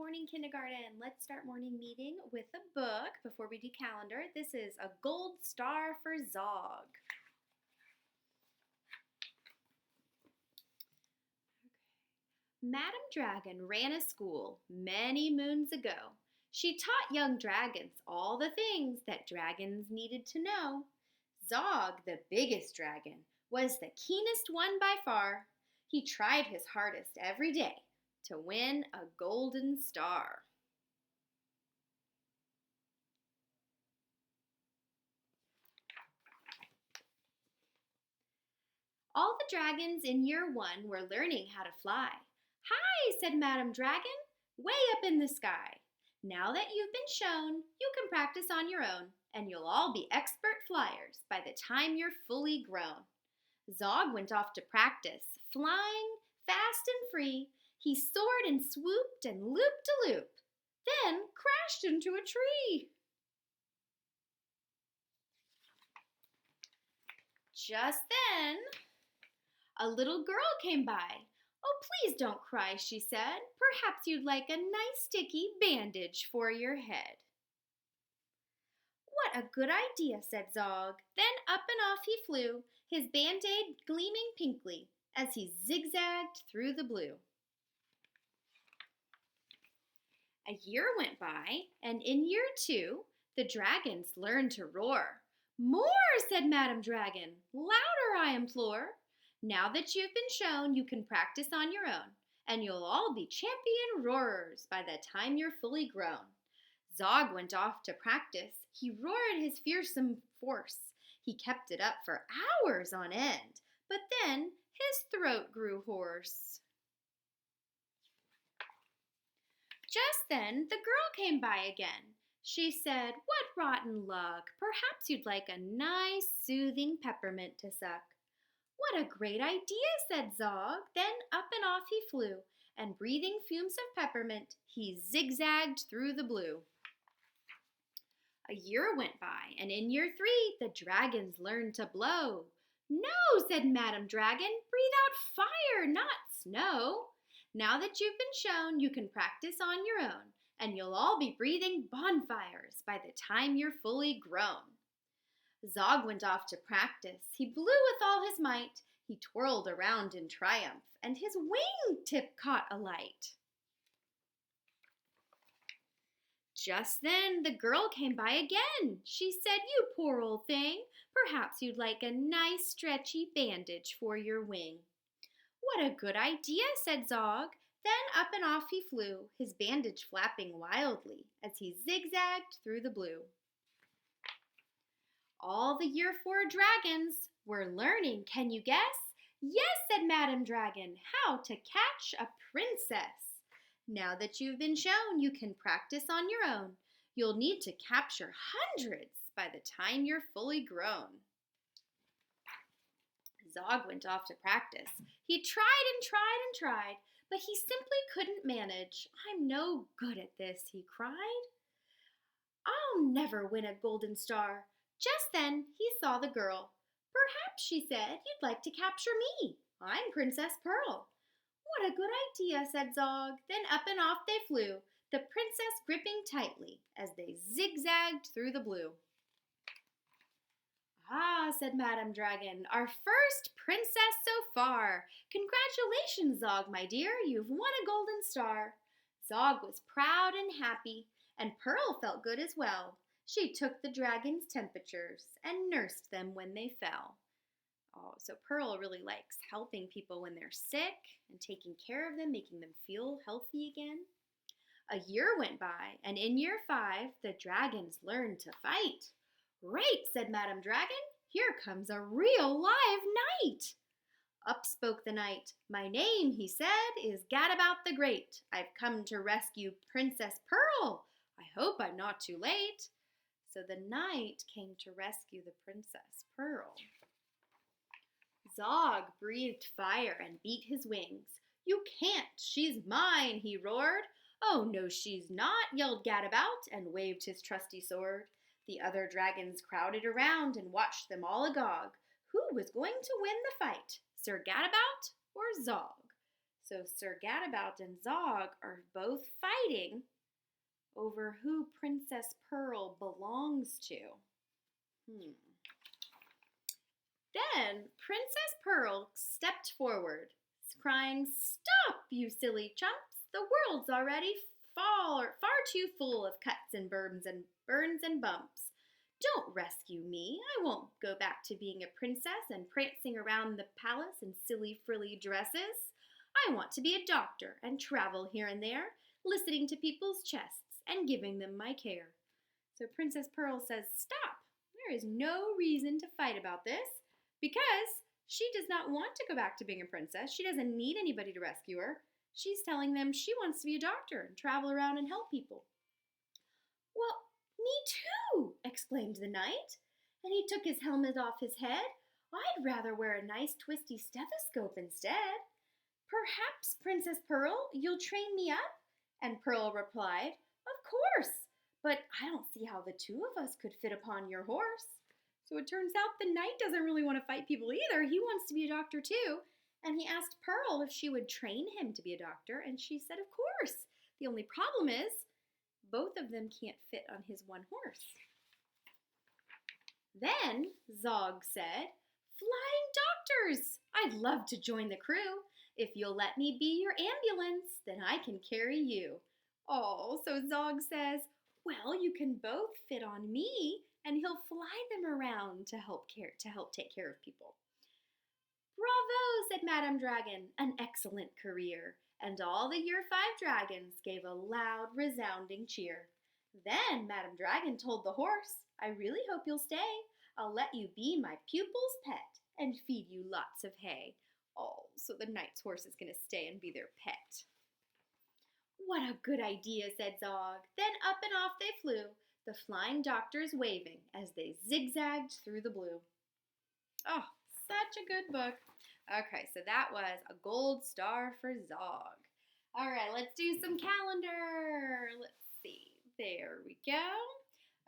morning, kindergarten. Let's start morning meeting with a book before we do calendar. This is A Gold Star for Zog. Madam Dragon ran a school many moons ago. She taught young dragons all the things that dragons needed to know. Zog, the biggest dragon, was the keenest one by far. He tried his hardest every day to win a golden star. All the dragons in year 1 were learning how to fly. "Hi," said Madam Dragon, "way up in the sky. Now that you've been shown, you can practice on your own, and you'll all be expert flyers by the time you're fully grown." Zog went off to practice, flying fast and free. He soared and swooped and looped-a-loop, then crashed into a tree. Just then, a little girl came by. "Oh, please don't cry," she said. "Perhaps you'd like a nice sticky bandage for your head." "What a good idea," said Zog. Then up and off he flew, his band-aid gleaming pinkly as he zigzagged through the blue. A year went by, and in year 2, the dragons learned to roar. "More," said Madam Dragon. "Louder, I implore. Now that you've been shown, you can practice on your own, and you'll all be champion roarers by the time you're fully grown." Zog went off to practice. He roared his fearsome force. He kept it up for hours on end, but then his throat grew hoarse. Just then the girl came by again. She said, "What rotten luck! Perhaps you'd like a nice, soothing peppermint to suck." "What a great idea," said Zog. Then up and off he flew, and breathing fumes of peppermint, he zigzagged through the blue. A year went by, and in year 3, the dragons learned to blow. "No," said Madam Dragon, "breathe out fire, not snow. Now that you've been shown, you can practice on your own, and you'll all be breathing bonfires by the time you're fully grown." Zog went off to practice. He blew with all his might. He twirled around in triumph, and his wing tip caught alight. Just then the girl came by again. She said, "You poor old thing, perhaps you'd like a nice stretchy bandage for your wing." "What a good idea," said Zog. Then up and off he flew, his bandage flapping wildly as he zigzagged through the blue. All the year 4 dragons were learning, can you guess? "Yes," said Madam Dragon, "how to catch a princess." Now that you've been shown, you can practice on your own. You'll need to capture hundreds by the time you're fully grown. Zog went off to practice. He tried and tried and tried, but he simply couldn't manage. "I'm no good at this," he cried. "I'll never win a golden star." Just then he saw the girl. "Perhaps," she said, "you'd like to capture me. I'm Princess Pearl." "What a good idea," said Zog. Then up and off they flew, the princess gripping tightly as they zigzagged through the blue. "Ah," said Madam Dragon, "our first princess so far. Congratulations, Zog, my dear, you've won a golden star." Zog was proud and happy, and Pearl felt good as well. She took the dragon's temperatures and nursed them when they fell. Oh, so Pearl really likes helping people when they're sick and taking care of them, making them feel healthy again. A year went by, and in year 5, the dragons learned to fight. "Right," said Madam Dragon, "here comes a real live knight." Up spoke the knight. "My name," he said, "is Gadabout the Great. I've come to rescue Princess Pearl. I hope I'm not too late." So the knight came to rescue the Princess Pearl. Zog breathed fire and beat his wings. "You can't! She's mine!" he roared. "Oh, no, she's not!" yelled Gadabout, and waved his trusty sword. The other dragons crowded around and watched them all agog. Who was going to win the fight, Sir Gadabout or Zog? So Sir Gadabout and Zog are both fighting over who Princess Pearl belongs to. Then Princess Pearl stepped forward, crying, "Stop, you silly chumps! The world's already far too full of cuts and burns and bumps. Don't rescue me. I won't go back to being a princess and prancing around the palace in silly frilly dresses. I want to be a doctor and travel here and there, listening to people's chests and giving them my care." So Princess Pearl says, "Stop. There is no reason to fight about this, because she does not want to go back to being a princess. She doesn't need anybody to rescue her. She's telling them she wants to be a doctor and travel around and help people." "Well, me too!" exclaimed the knight, and he took his helmet off his head. "I'd rather wear a nice twisty stethoscope instead." "Perhaps, Princess Pearl, you'll train me up?" And Pearl replied, "Of course, but I don't see how the two of us could fit upon your horse." So it turns out the knight doesn't really want to fight people either. He wants to be a doctor too. And he asked Pearl if she would train him to be a doctor, and she said, "Of course. The only problem is both of them can't fit on his one horse." Then Zog said, "Flying doctors! I'd love to join the crew. If you'll let me be your ambulance, then I can carry you." Oh, so Zog says, "Well, you can both fit on me, and he'll fly them around to help take care of people." "Bravo," said Madame Dragon, "an excellent career." And all the Year 5 dragons gave a loud, resounding cheer. Then Madame Dragon told the horse, "I really hope you'll stay. I'll let you be my pupil's pet and feed you lots of hay." Oh, so the knight's horse is going to stay and be their pet. "What a good idea," said Zog. Then up and off they flew, the flying doctors waving as they zigzagged through the blue. Oh, such a good book. Okay, so that was a gold star for Zog. All right, let's do some calendar. Let's see. There we go.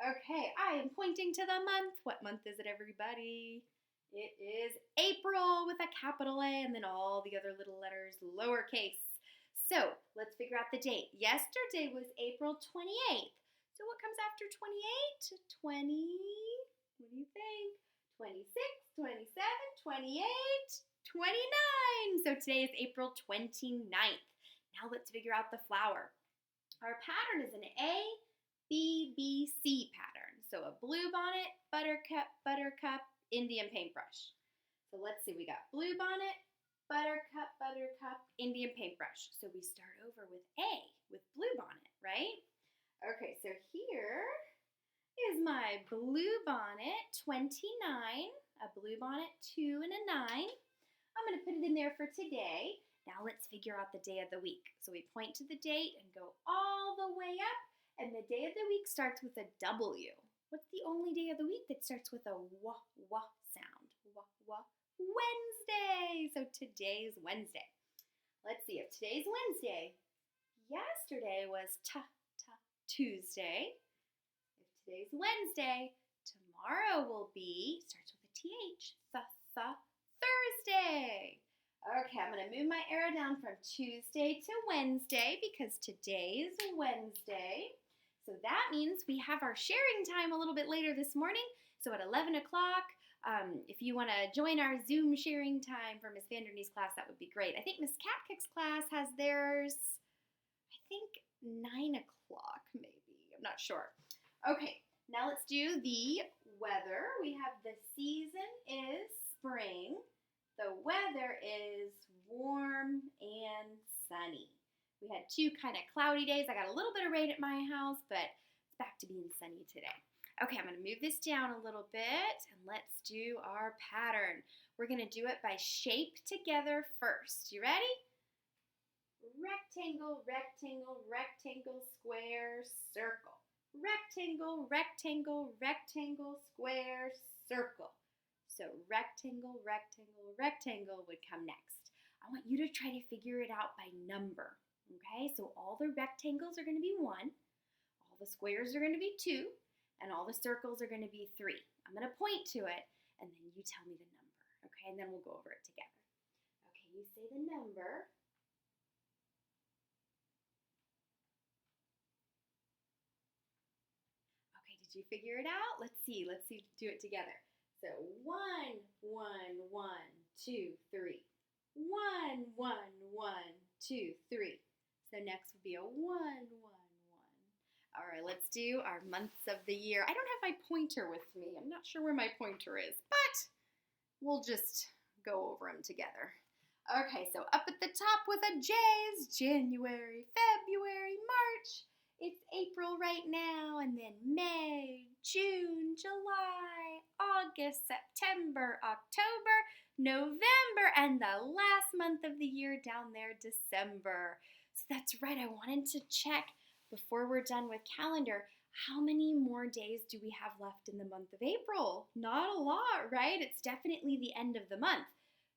Okay, I am pointing to the month. What month is it, everybody? It is April with a capital A and then all the other little letters lowercase. So let's figure out the date. Yesterday was April 28th. So what comes after 28? 20, what do you think? 26, 27, 28, 29. So today is April 29th. Now let's figure out the flower. Our pattern is an A, B, B, C pattern. So a bluebonnet, buttercup, buttercup, Indian paintbrush. So let's see, we got bluebonnet, buttercup, buttercup, Indian paintbrush. So we start over with A, with bluebonnet, right? Okay, so here is my bluebonnet 29, a bluebonnet 2 and a 9. I'm going to put it in there for today. Now let's figure out the day of the week. So we point to the date and go all the way up, and the day of the week starts with a W. What's the only day of the week that starts with a wah sound? Wah. Wednesday. So today is Wednesday. Let's see if today's Wednesday. Yesterday was Tuesday. If today's Wednesday, tomorrow will be, starts with a TH, Thursday. Okay, I'm going to move my arrow down from Tuesday to Wednesday because today is Wednesday. So that means we have our sharing time a little bit later this morning. So at 11 o'clock, if you want to join our Zoom sharing time for Miss Vandernee's class, that would be great. I think Miss Catkick's class has theirs, I think 9 o'clock maybe. I'm not sure. Okay, now let's do the weather. We have the season is spring. The weather is warm and sunny. We had 2 kind of cloudy days. I got a little bit of rain at my house, but it's back to being sunny today. Okay, I'm going to move this down a little bit, and let's do our pattern. We're going to do it by shape together first. You ready? Rectangle, rectangle, rectangle, square, circle. Rectangle, rectangle, rectangle, square, circle. So rectangle, rectangle, rectangle would come next. I want you to try to figure it out by number. Okay, so all the rectangles are going to be 1, all the squares are going to be 2, and all the circles are going to be 3. I'm going to point to it, and then you tell me the number, okay, and then we'll go over it together. Okay, you say the number. Did you figure it out? Let's see, do it together. So 1, 1, 1, 2, 3. 1, 1, 1, 2, 3. So next would be a 1, 1, 1. All right, let's do our months of the year. I don't have my pointer with me. I'm not sure where my pointer is, but we'll just go over them together. Okay, so up at the top with a J is January, February, March. It's April right now, and then May, June, July, August, September, October, November, and the last month of the year down there, December. So that's right, I wanted to check before we're done with calendar, how many more days do we have left in the month of April? Not a lot, right? It's definitely the end of the month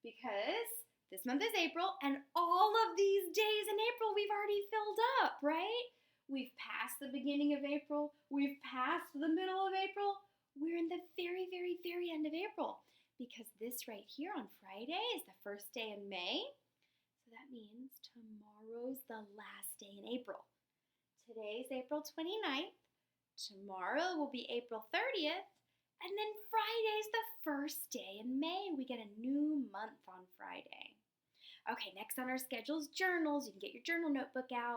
because this month is April and all of these days in April we've already filled up, right? We've passed the beginning of April. We've passed the middle of April. We're in the very, very, very end of April because this right here on Friday is the first day in May. So that means tomorrow's the last day in April. Today's April 29th. Tomorrow will be April 30th. And then Friday's the first day in May. We get a new month on Friday. Okay, next on our schedule is journals. You can get your journal notebook out.